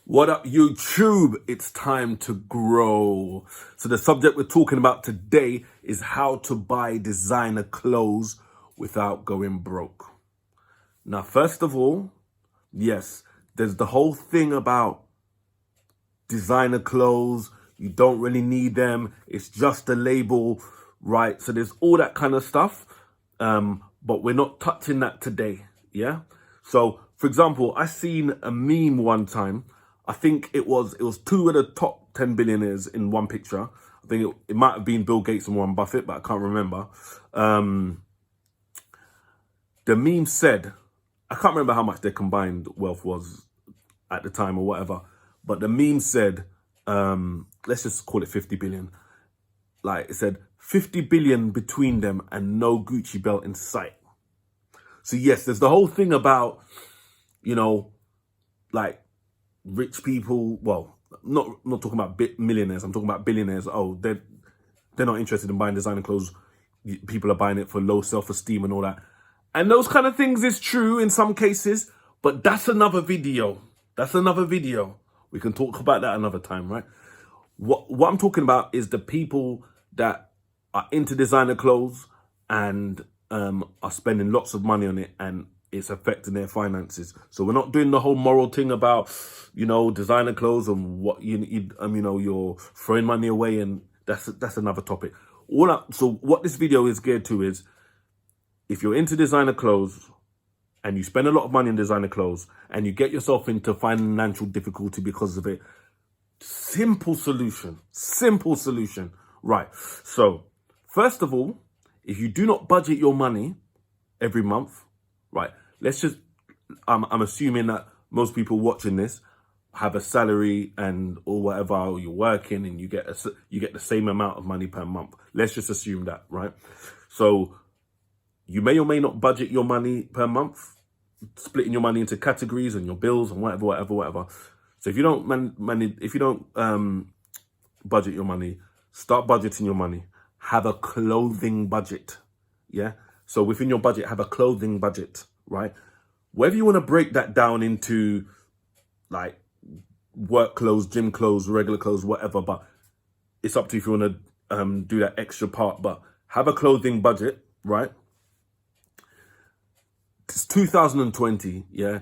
What up, YouTube? It's time to grow. So the subject we're talking about today is how to buy designer clothes without going broke. Now, first of all, yes, there's the whole thing about designer clothes. You don't really need them. It's just a label, right? So there's all that kind of stuff. But we're not touching that today, yeah? So, for example, I seen a meme one time. I think it was two of the top 10 billionaires in one picture. I think it might have been Bill Gates and Warren Buffett, but I can't remember. The meme said, I can't remember how much their combined wealth was at the time or whatever, but the meme said, let's just call it 50 billion. Like it said, 50 billion between them and no Gucci belt in sight. So yes, there's the whole thing about, like rich people. Well, not talking about millionaires. I'm talking about billionaires. Oh, they're not interested in buying designer clothes. People are buying it for low self-esteem and all that. And those kind of things is true in some cases, but that's another video. That's another video. We can talk about that another time, right? What I'm talking about is the people that are into designer clothes and are spending lots of money on it, and it's affecting their finances. So we're not doing the whole moral thing about, designer clothes and what you're throwing money away, and that's another topic. So what this video is geared to is, if you're into designer clothes and you spend a lot of money on designer clothes and you get yourself into financial difficulty because of it, simple solution, right? So first of all, if you do not budget your money every month, right? I'm assuming that most people watching this have a salary and or whatever, or you're working and you get the same amount of money per month. Let's just assume that, right? So you may or may not budget your money per month, splitting your money into categories and your bills and whatever. So if you don't budget your money, start budgeting your money. Have a clothing budget, yeah? So within your budget, have a clothing budget, right? Whether you want to break that down into like work clothes, gym clothes, regular clothes, whatever, but it's up to you if you want to do that extra part. But have a clothing budget, right? It's 2020, yeah?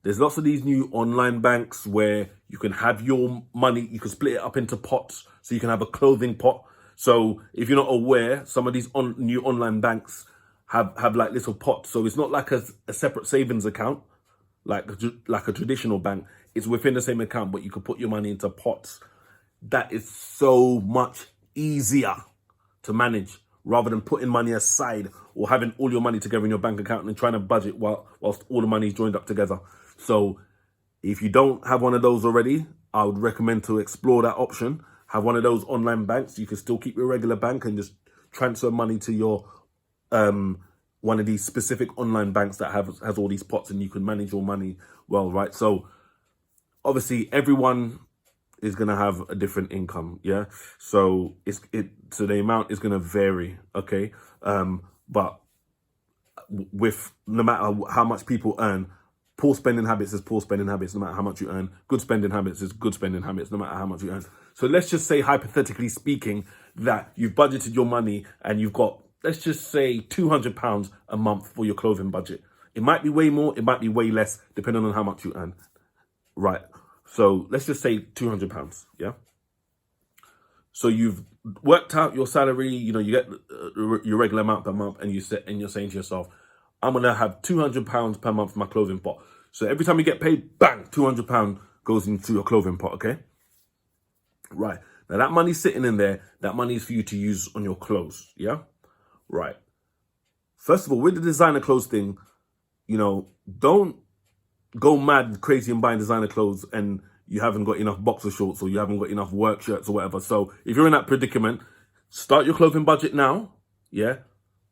There's lots of these new online banks where you can have your money, you can split it up into pots, so you can have a clothing pot. So if you're not aware, some of these new online banks have like little pots. So it's not like a separate savings account, like a traditional bank. It's within the same account, but you can put your money into pots. That is so much easier to manage, rather than putting money aside or having all your money together in your bank account and trying to budget whilst all the money is joined up together. So if you don't have one of those already, I would recommend to explore that option. Have one of those online banks. You can still keep your regular bank and just transfer money to your one of these specific online banks that has all these pots, and you can manage your money well, right? So obviously everyone is going to have a different income, yeah? So so the amount is going to vary, okay? But with no matter how much people earn, poor spending habits is poor spending habits no matter how much you earn. Good spending habits is good spending habits no matter how much you earn. So let's just say, hypothetically speaking, that you've budgeted your money and you've got, let's just say, £200 a month for your clothing budget. It might be way more, it might be way less, depending on how much you earn, right? So let's just say £200, yeah? So you've worked out your salary, you get your regular amount per month, and you're saying to yourself, I'm going to have £200 per month for my clothing pot. So every time you get paid, bang, £200 goes into your clothing pot, okay? Right. Now that money's sitting in there. That money is for you to use on your clothes, yeah? Right. First of all, with the designer clothes thing, don't go mad crazy and buying designer clothes and you haven't got enough boxer shorts or you haven't got enough work shirts or whatever. So if you're in that predicament, start your clothing budget now, yeah?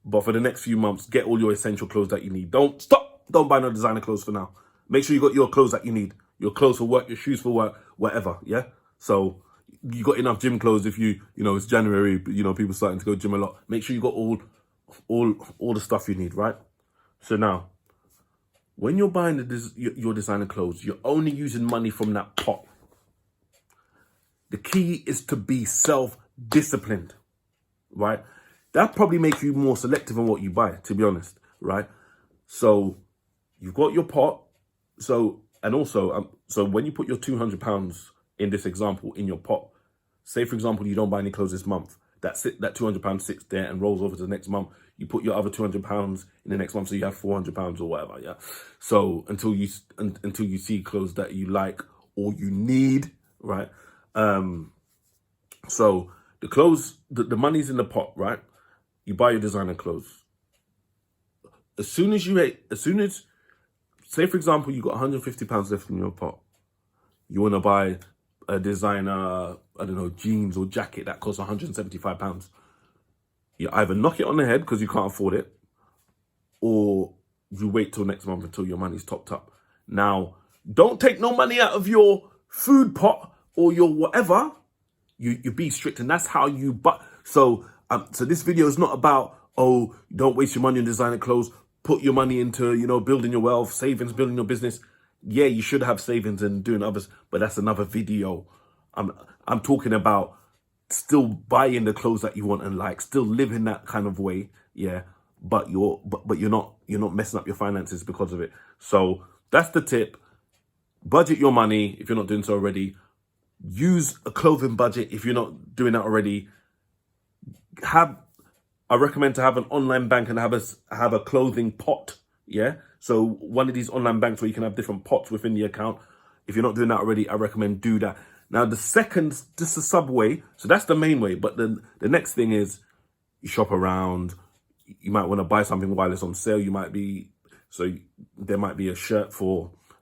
But for the next few months, get all your essential clothes that you need. Don't buy no designer clothes for now. Make sure you got your clothes that you need. Your clothes for work, your shoes for work, whatever, yeah? So you got enough gym clothes if it's January, people starting to go gym a lot. Make sure you got all the stuff you need, right? So now, when you're buying your designer clothes, you're only using money from that pot, The key is to be self-disciplined, right? That probably makes you more selective on what you buy, to be honest, right? So you've got your pot. So, and also, so when you put your £200 in this example in your pot, say for example, you don't buy any clothes this month, that £200 sits there and rolls over to the next month. You put your other £200 in the next month, so you have £400 or whatever, yeah. So until you see clothes that you like or you need, right? So the clothes, the money's in the pot, right? You buy your designer clothes. As soon as, say for example, you got £150 left in your pot, you want to buy a designer, I don't know, jeans or jacket that costs £175. You either knock it on the head because you can't afford it, or you wait till next month until your money's topped up. Now, don't take no money out of your food pot or your whatever. You be strict, and that's how you so this video is not about, oh, don't waste your money on designer clothes. Put your money into, you know, building your wealth, savings, building your business. Yeah, you should have savings and doing others, but that's another video. I'm talking about still buying the clothes that you want and like, still living that kind of way, yeah. But you're not messing up your finances because of it. So that's the tip. Budget your money if you're not doing so already. Use a clothing budget if you're not doing that already. I recommend to have an online bank and have a clothing pot, yeah? So one of these online banks where you can have different pots within the account. If you're not doing that already, I recommend do that. Now, the second, just a subway. So that's the main way. But then the next thing is you shop around. You might want to buy something while it's on sale. There might be a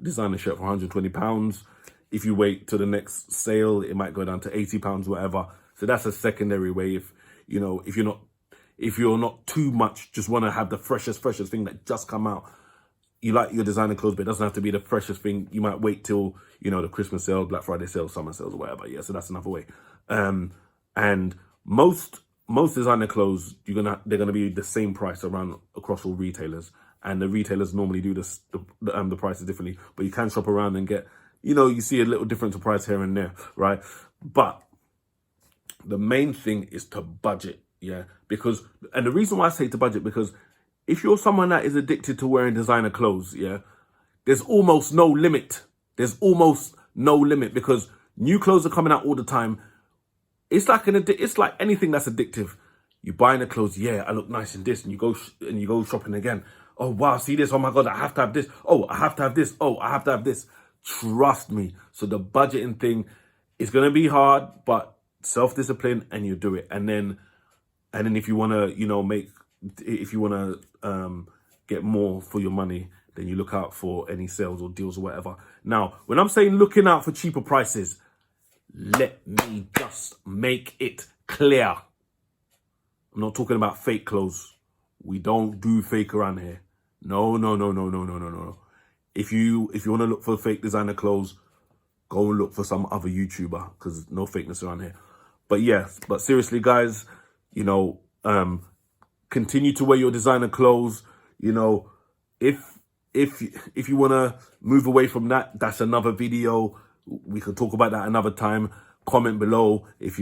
designer shirt for £120. If you wait till the next sale, it might go down to £80, whatever. So that's a secondary way. If you're not too much, just want to have the freshest thing that just come out. You like your designer clothes, but it doesn't have to be the freshest thing. You might wait till, you know, the Christmas sale, Black Friday sale, summer sales, or whatever. Yeah, so that's another way. And most designer clothes, they're gonna be the same price across all retailers. And the retailers normally do the prices differently, but you can shop around and get, you know, you see a little difference of price here and there, right? But the main thing is to budget, yeah? And the reason why I say to budget, because if you're someone that is addicted to wearing designer clothes, yeah, there's almost no limit. There's almost no limit because new clothes are coming out all the time. It's like anything that's addictive. You buying the clothes, yeah, I look nice in this, and you go shopping again. Oh wow, see this? Oh my God, I have to have this. Oh, I have to have this. Oh, I have to have this. Trust me. So the budgeting thing is gonna be hard, but self-discipline, and you do it. And then if you wanna, you know, get more for your money, then you look out for any sales or deals or whatever. Now, when I'm saying looking out for cheaper prices, let me just make it clear. I'm not talking about fake clothes. We don't do fake around here. No. If you want to look for fake designer clothes, go and look for some other YouTuber, because no fakeness around here. But seriously, guys, you know, continue to wear your designer clothes. You know, if you want to move away from that, that's another video. We can talk about that another time. Comment below if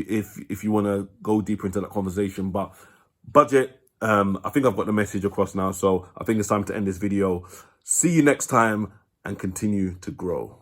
you want to go deeper into that conversation. But budget, I think I've got the message across now. So I think it's time to end this video. See you next time and continue to grow.